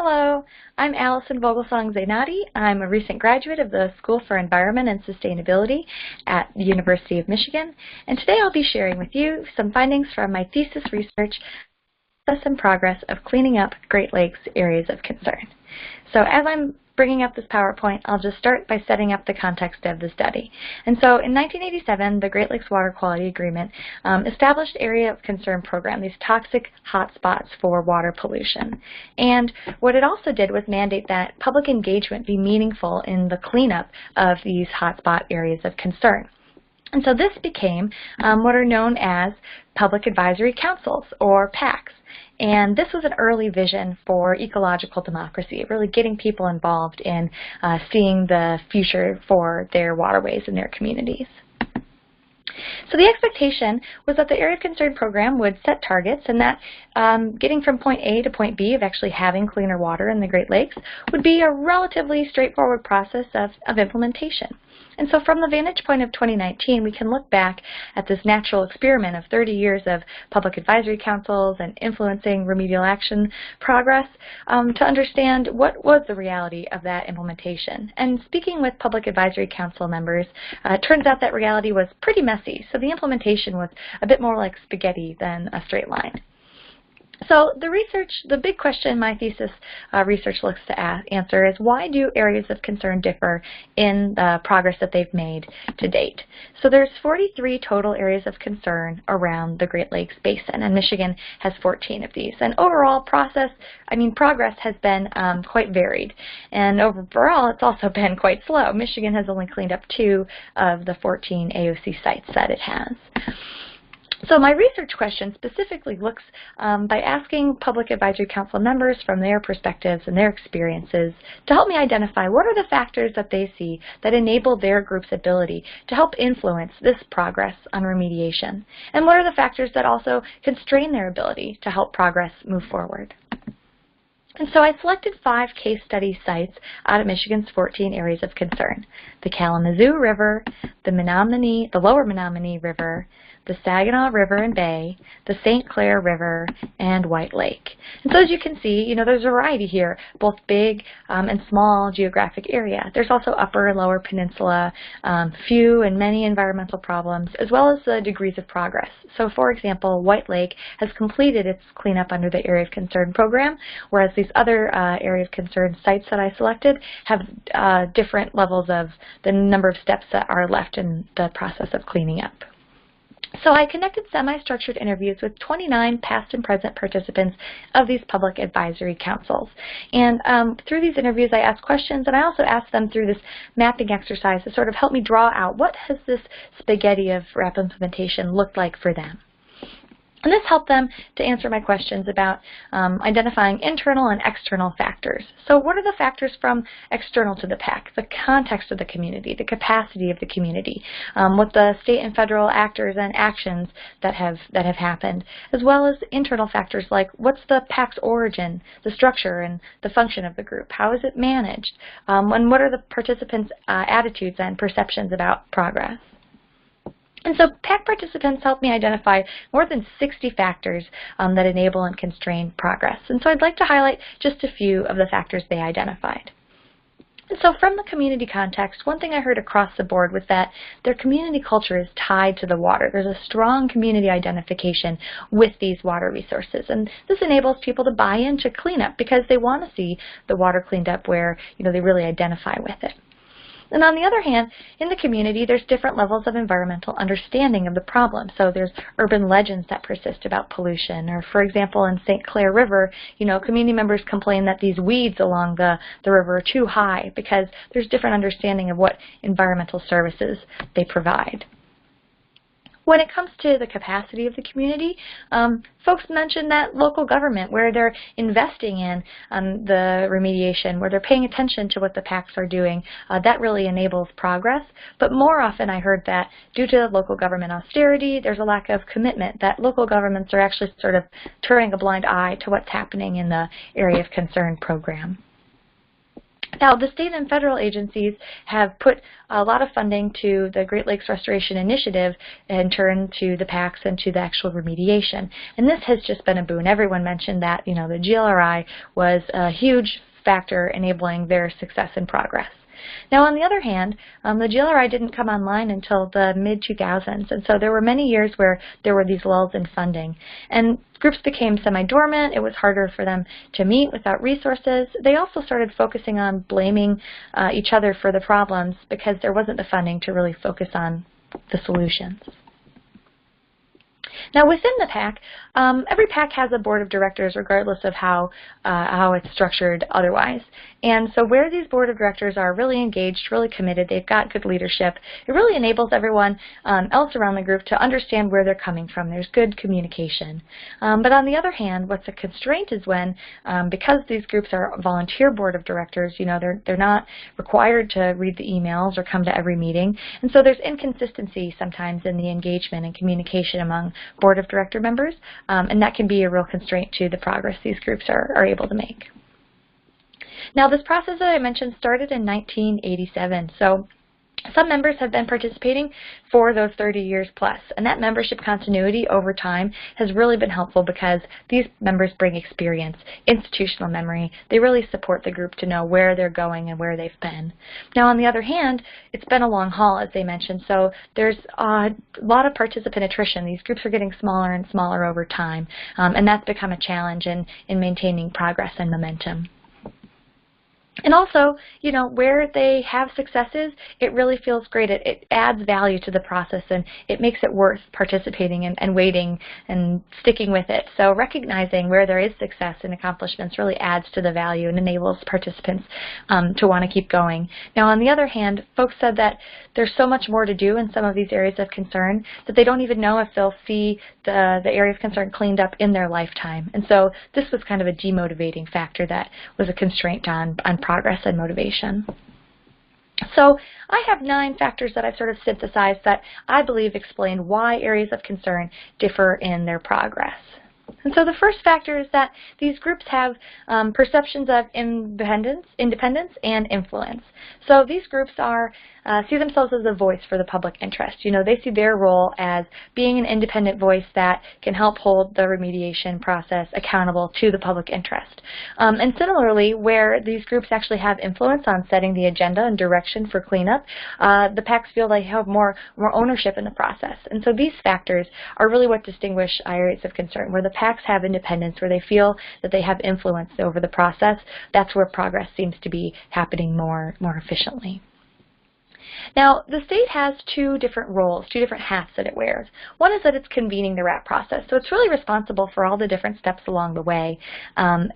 Hello, I'm Allison Voglesong Zejnati. I'm a recent graduate of the School for Environment and Sustainability at the University of Michigan, and today I'll be sharing with you some findings from my thesis research, Process and Progress of Cleaning Up Great Lakes Areas of Concern. So as I'm bringing up this PowerPoint, I'll just start by setting up the context of the study. And so in 1987, the Great Lakes Water Quality Agreement established Area of Concern program, these toxic hotspots for water pollution. And what it also did was mandate that public engagement be meaningful in the cleanup of these hotspot areas of concern. And so this became what are known as Public Advisory Councils, or PACs. And this was an early vision for ecological democracy, really getting people involved in seeing the future for their waterways and their communities. So the expectation was that the Area of Concern program would set targets, and that getting from point A to point B of actually having cleaner water in the Great Lakes would be a relatively straightforward process of implementation. And so from the vantage point of 2019, we can look back at this natural experiment of 30 years of public advisory councils and influencing remedial action progress to understand what was the reality of that implementation. And speaking with public advisory council members, it turns out that reality was pretty messy. So the implementation was a bit more like spaghetti than a straight line. So the big question my thesis research looks to answer is, why do areas of concern differ in the progress that they've made to date? So there's 43 total areas of concern around the Great Lakes Basin, and Michigan has 14 of these. And overall progress has been quite varied. And overall, it's also been quite slow. Michigan has only cleaned up 2 of the 14 AOC sites that it has. So my research question specifically looks by asking Public Advisory Council members from their perspectives and their experiences to help me identify what are the factors that they see that enable their group's ability to help influence this progress on remediation, and what are the factors that also constrain their ability to help progress move forward. And so I selected 5 case study sites out of Michigan's 14 areas of concern: the Kalamazoo River, the Lower Menominee River, the Saginaw River and Bay, the St. Clair River, and White Lake. And so as you can see, there's a variety here, both big and small geographic area. There's also upper and lower peninsula, few and many environmental problems, as well as the degrees of progress. So for example, White Lake has completed its cleanup under the Area of Concern program, whereas these other Area of Concern sites that I selected have different levels of the number of steps that are left in the process of cleaning up. So I conducted semi-structured interviews with 29 past and present participants of these public advisory councils. And through these interviews, I asked questions, and I also asked them through this mapping exercise to sort of help me draw out what has this spaghetti of RAP implementation looked like for them. And this helped them to answer my questions about identifying internal and external factors. So what are the factors from external to the PAC? The context of the community, the capacity of the community, what the state and federal actors and actions that have happened, as well as internal factors like what's the PAC's origin, the structure, and the function of the group. How is it managed? And what are the participants' attitudes and perceptions about progress? And so PAC participants helped me identify more than 60 factors that enable and constrain progress. And so I'd like to highlight just a few of the factors they identified. And so from the community context, one thing I heard across the board was that their community culture is tied to the water. There's a strong community identification with these water resources. And this enables people to buy into cleanup because they want to see the water cleaned up where they really identify with it. And on the other hand, in the community, there's different levels of environmental understanding of the problem. So there's urban legends that persist about pollution. Or, for example, in St. Clair River, community members complain that these weeds along the river are too high because there's different understanding of what environmental services they provide. When it comes to the capacity of the community, folks mentioned that local government, where they're investing in the remediation, where they're paying attention to what the PACs are doing, that really enables progress. But more often I heard that due to local government austerity, there's a lack of commitment, that local governments are actually sort of turning a blind eye to what's happening in the Area of Concern program. Now, the state and federal agencies have put a lot of funding to the Great Lakes Restoration Initiative in turn to the PACs and to the actual remediation. And this has just been a boon. Everyone mentioned that, the GLRI was a huge factor enabling their success and progress. Now, on the other hand, the GLRI didn't come online until the mid-2000s, and so there were many years where there were these lulls in funding. And groups became semi-dormant. It was harder for them to meet without resources. They also started focusing on blaming each other for the problems because there wasn't the funding to really focus on the solutions. Now, within the PAC, every PAC has a board of directors regardless of how it's structured otherwise. And so where these board of directors are really engaged, really committed, they've got good leadership, it really enables everyone else around the group to understand where they're coming from. There's good communication. But on the other hand, what's a constraint is when, because these groups are volunteer board of directors, they're not required to read the emails or come to every meeting. And so there's inconsistency sometimes in the engagement and communication among board of director members, and that can be a real constraint to the progress these groups are able to make. Now, this process that I mentioned started in 1987, so some members have been participating for those 30 years plus, and that membership continuity over time has really been helpful because these members bring experience, institutional memory. They really support the group to know where they're going and where they've been. Now, on the other hand, it's been a long haul, as they mentioned, so there's a lot of participant attrition. These groups are getting smaller and smaller over time, and that's become a challenge in maintaining progress and momentum. And also, where they have successes, it really feels great. It adds value to the process, and it makes it worth participating and waiting and sticking with it. So recognizing where there is success and accomplishments really adds to the value and enables participants to want to keep going. Now, on the other hand, folks said that there's so much more to do in some of these areas of concern that they don't even know if they'll see the area of concern cleaned up in their lifetime. And so this was kind of a demotivating factor that was a constraint on progress and motivation. So I have 9 factors that I've sort of synthesized that I believe explain why areas of concern differ in their progress. And so the first factor is that these groups have perceptions of independence and influence. So these groups see themselves as a voice for the public interest. They see their role as being an independent voice that can help hold the remediation process accountable to the public interest. And similarly, where these groups actually have influence on setting the agenda and direction for cleanup, the PACs feel they have more ownership in the process. And so these factors are really what distinguish areas of concern. Where the PACs have independence, where they feel that they have influence over the process, that's where progress seems to be happening more efficiently. Now, the state has 2 different roles, 2 different hats that it wears. One is that it's convening the RAP process, so it's really responsible for all the different steps along the way,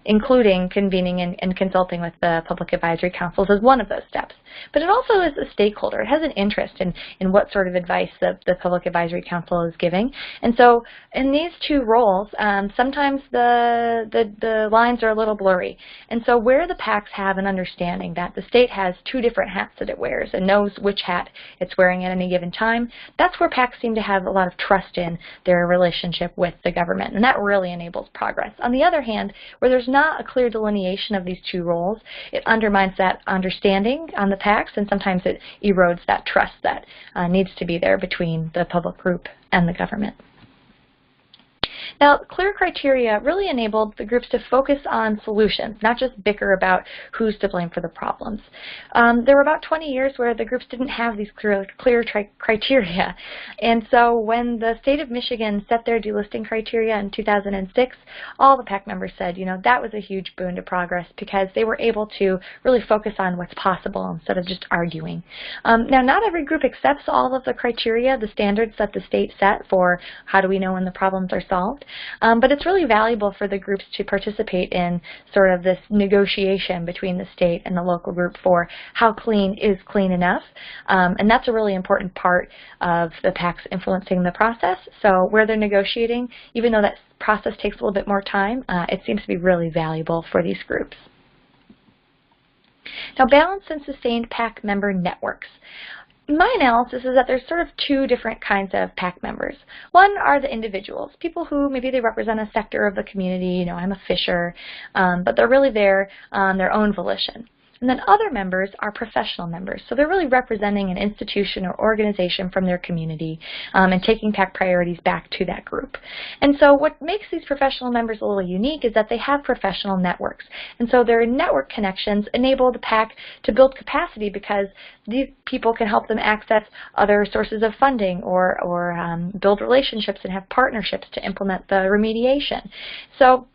including convening and consulting with the public advisory councils as one of those steps. But it also is a stakeholder. It has an interest in what sort of advice the public advisory council is giving. And so in these 2 roles, sometimes the lines are a little blurry. And so where the PACs have an understanding that the state has 2 different hats that it wears and knows which hat it's wearing at any given time, that's where PACs seem to have a lot of trust in their relationship with the government, and that really enables progress. On the other hand, where there's not a clear delineation of these 2 roles, it undermines that understanding on the PACs, and sometimes it erodes that trust that needs to be there between the public group and the government. Now, clear criteria really enabled the groups to focus on solutions, not just bicker about who's to blame for the problems. There were about 20 years where the groups didn't have these clear criteria. And so when the state of Michigan set their delisting criteria in 2006, all the PAC members said, that was a huge boon to progress because they were able to really focus on what's possible instead of just arguing. Now, not every group accepts all of the criteria, the standards that the state set for how do we know when the problems are solved. But it's really valuable for the groups to participate in sort of this negotiation between the state and the local group for how clean is clean enough. And that's a really important part of the PACs influencing the process. So where they're negotiating, even though that process takes a little bit more time, it seems to be really valuable for these groups. Now, balanced and sustained PAC member networks. My analysis is that there's sort of 2 different kinds of PAC members. One are the individuals, people who maybe they represent a sector of the community, I'm a fisher, but they're really there on their own volition. And then other members are professional members. So they're really representing an institution or organization from their community and taking PAC priorities back to that group. And so what makes these professional members a little unique is that they have professional networks. And so their network connections enable the PAC to build capacity because these people can help them access other sources of funding or build relationships and have partnerships to implement the remediation. So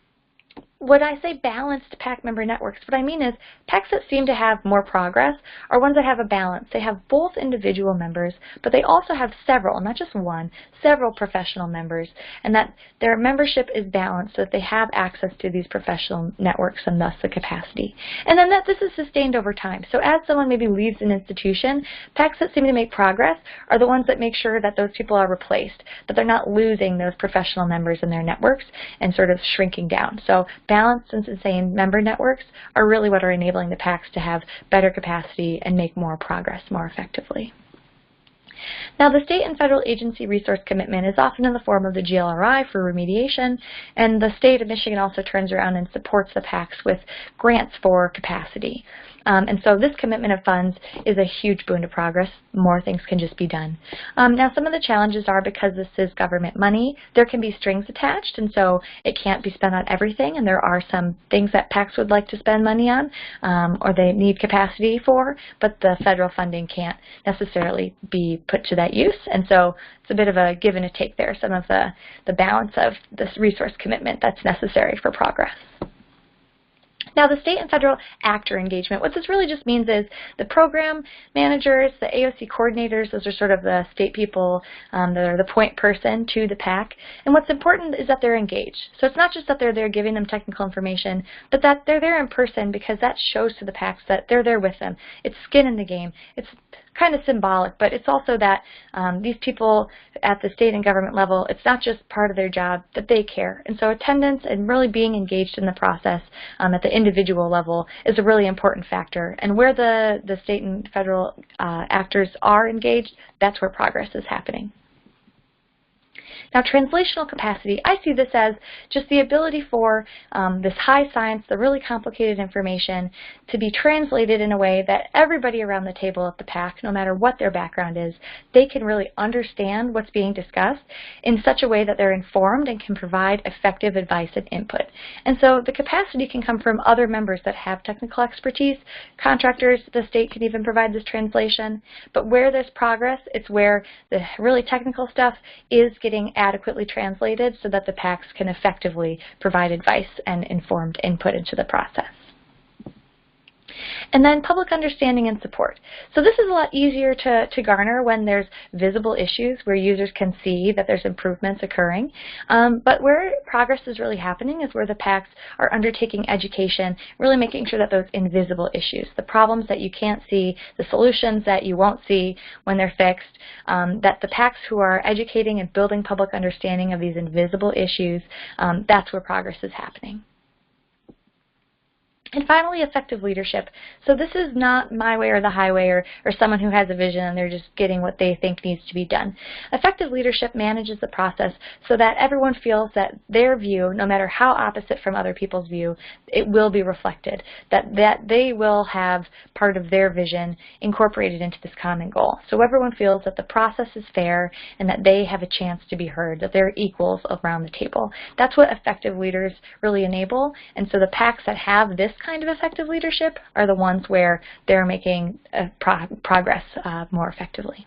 when I say balanced PAC member networks, what I mean is PACs that seem to have more progress are ones that have a balance. They have both individual members, but they also have several, not just one, several professional members, and that their membership is balanced so that they have access to these professional networks and thus the capacity. And then that this is sustained over time. So as someone maybe leaves an institution, PACs that seem to make progress are the ones that make sure that those people are replaced, that they're not losing those professional members in their networks and sort of shrinking down. So balanced and sustained member networks are really what are enabling the PACs to have better capacity and make more progress more effectively. Now, the state and federal agency resource commitment is often in the form of the GLRI for remediation, and the state of Michigan also turns around and supports the PACs with grants for capacity. And so this commitment of funds is a huge boon to progress. More things can just be done. Now, some of the challenges are because this is government money, there can be strings attached, and so it can't be spent on everything, and there are some things that PACs would like to spend money on or they need capacity for, but the federal funding can't necessarily be put to that use, and so it's a bit of a give and a take there, some of the balance of this resource commitment that's necessary for progress. Now, the state and federal actor engagement, what this really just means is the program managers, the AOC coordinators, those are sort of the state people that are the point person to the PAC. And what's important is that they're engaged. So it's not just that they're there giving them technical information, but that they're there in person because that shows to the PACs that they're there with them. It's skin in the game. It's kind of symbolic, but it's also that these people at the state and government level, it's not just part of their job, that they care. And so attendance and really being engaged in the process at the individual level is a really important factor. And where the state and federal actors are engaged, that's where progress is happening. Now, translational capacity, I see this as just the ability for this high science, the really complicated information, to be translated in a way that everybody around the table at the PAC, no matter what their background is, they can really understand what's being discussed in such a way that they're informed and can provide effective advice and input. And so the capacity can come from other members that have technical expertise. Contractors, the state can even provide this translation. But where there's progress, it's where the really technical stuff is getting adequately translated so that the PACs can effectively provide advice and informed input into the process. And then public understanding and support. So this is a lot easier to garner when there's visible issues where users can see that there's improvements occurring. But where progress is really happening is where the PACs are undertaking education, really making sure that those invisible issues, the problems that you can't see, the solutions that you won't see when they're fixed, that the PACs who are educating and building public understanding of these invisible issues, that's where progress is happening. And finally, effective leadership. So this is not my way or the highway or someone who has a vision and they're just getting what they think needs to be done. Effective leadership manages the process so that everyone feels that their view, no matter how opposite from other people's view, it will be reflected, that they will have part of their vision incorporated into this common goal. So everyone feels that the process is fair and that they have a chance to be heard, that they're equals around the table. That's what effective leaders really enable. And so the PACs that have this kind of effective leadership are the ones where they're making progress more effectively.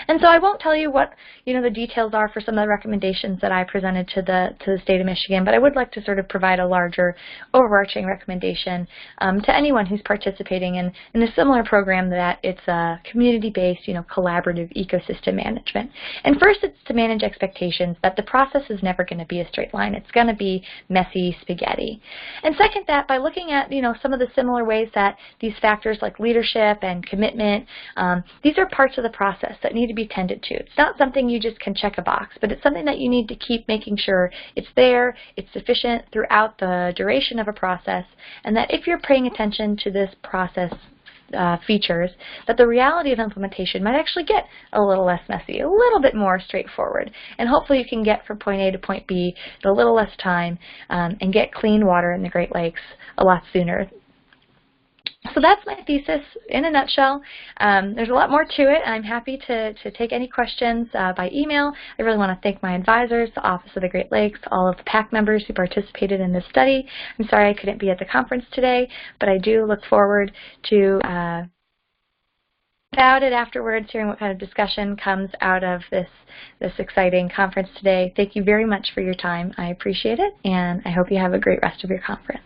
And so I won't tell you what the details are for some of the recommendations that I presented to the state of Michigan, but I would like to sort of provide a larger overarching recommendation to anyone who's participating in a similar program that it's a community-based, collaborative ecosystem management. And first, it's to manage expectations that the process is never going to be a straight line. It's going to be messy spaghetti. And second, that by looking at some of the similar ways that these factors like leadership and commitment, these are parts of the process that need to be tended to. It's not something you just can check a box, but it's something that you need to keep making sure it's there, it's sufficient throughout the duration of a process, and that if you're paying attention to this process features, that the reality of implementation might actually get a little less messy, a little bit more straightforward. And hopefully you can get from point A to point B in a little less time and get clean water in the Great Lakes a lot sooner. So that's my thesis in a nutshell. There's a lot more to it. I'm happy to take any questions by email. I really want to thank my advisors, the Office of the Great Lakes, all of the PAC members who participated in this study. I'm sorry I couldn't be at the conference today, but I do look forward to about it afterwards, hearing what kind of discussion comes out of this exciting conference today. Thank you very much for your time. I appreciate it, and I hope you have a great rest of your conference.